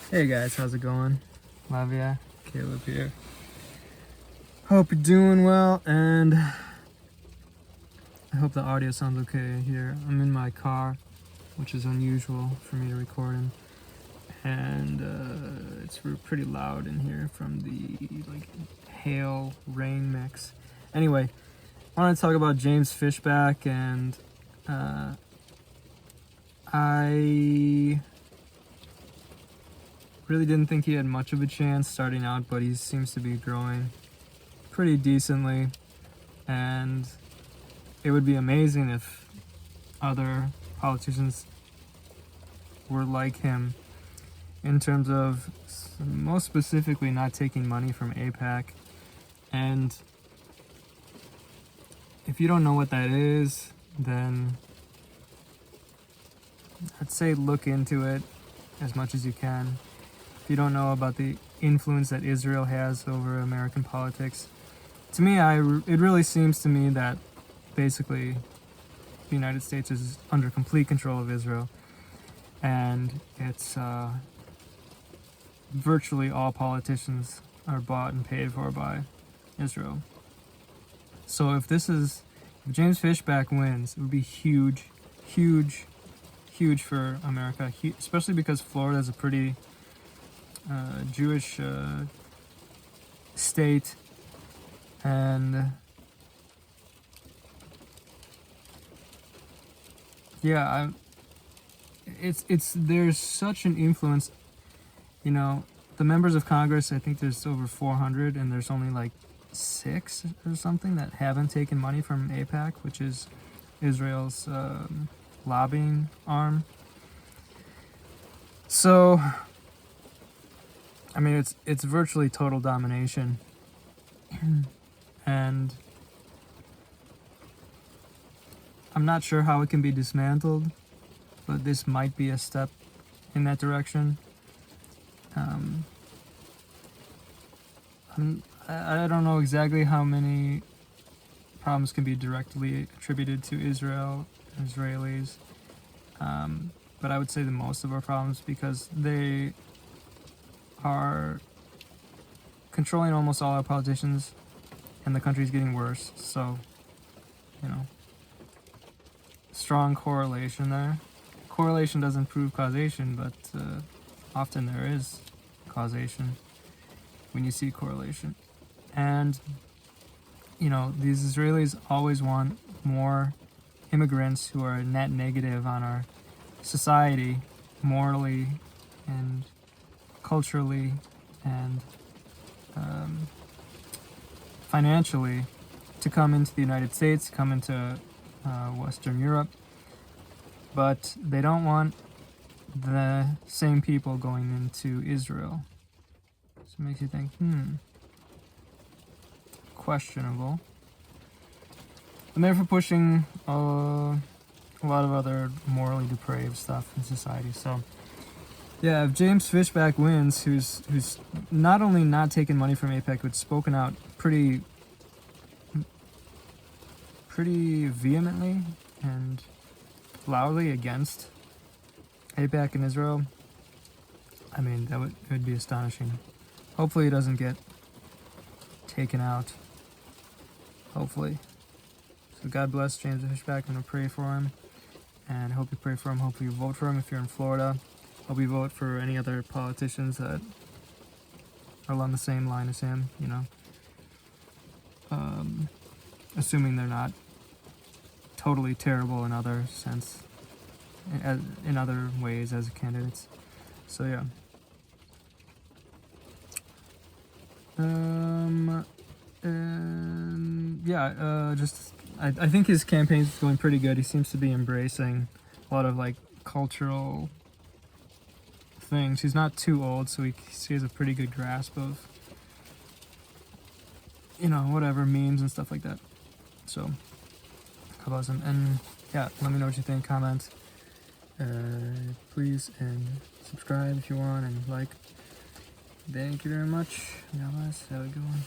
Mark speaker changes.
Speaker 1: Hey guys, how's it going? Love ya, Caleb here. Hope you're doing well, and I hope the audio sounds okay here. I'm in my car, which is unusual for me to record in, and it's pretty loud in here from the hail rain mix. Anyway, I want to talk about James Fishback, and I really didn't think he had much of a chance starting out, but he seems to be growing pretty decently, and it would be amazing if other politicians were like him in terms of most specifically not taking money from AIPAC. And if you don't know what that is, then I'd say look into it as much as you can. If you don't know about the influence that Israel has over American politics, to me, it really seems to me that basically the United States is under complete control of Israel, and it's virtually all politicians are bought and paid for by Israel. So if James Fishback wins, it would be huge for America, especially because Florida is a pretty Jewish state, and yeah, there's such an influence. You know, the members of Congress, I think there's over 400, and there's only like 6 or something that haven't taken money from AIPAC, which is Israel's lobbying arm. So, I mean, it's virtually total domination, and I'm not sure how it can be dismantled, but this might be a step in that direction. I don't know exactly how many problems can be directly attributed to Israelis, but I would say the most of our problems, because they are controlling almost all our politicians, and the country's getting worse. So, strong correlation there. Correlation doesn't prove causation, but often there is causation when you see correlation. And these Israelis always want more immigrants who are net negative on our society, morally and culturally and financially, to come into the United States, come into Western Europe. But they don't want the same people going into Israel. So it makes you think, questionable. And therefore pushing a lot of other morally depraved stuff in society. So yeah, if James Fishback wins, who's not only not taken money from AIPAC, but spoken out pretty vehemently and loudly against AIPAC in Israel, I mean, it would be astonishing. Hopefully he doesn't get taken out. Hopefully. So God bless James Fishback. I'm going to pray for him, and I hope you pray for him. Hopefully you vote for him if you're in Florida. Hope you vote for any other politicians that are along the same line as him, assuming they're not totally terrible in other sense, in other ways as candidates. So yeah. I think his campaign's going pretty good. He seems to be embracing a lot of cultural things. He's not too old, so he has a pretty good grasp of whatever memes and stuff like that. So God bless him. And yeah, let me know what you think. Comment, please, and subscribe if you want, and like. Thank you very much. God bless. Have a good one.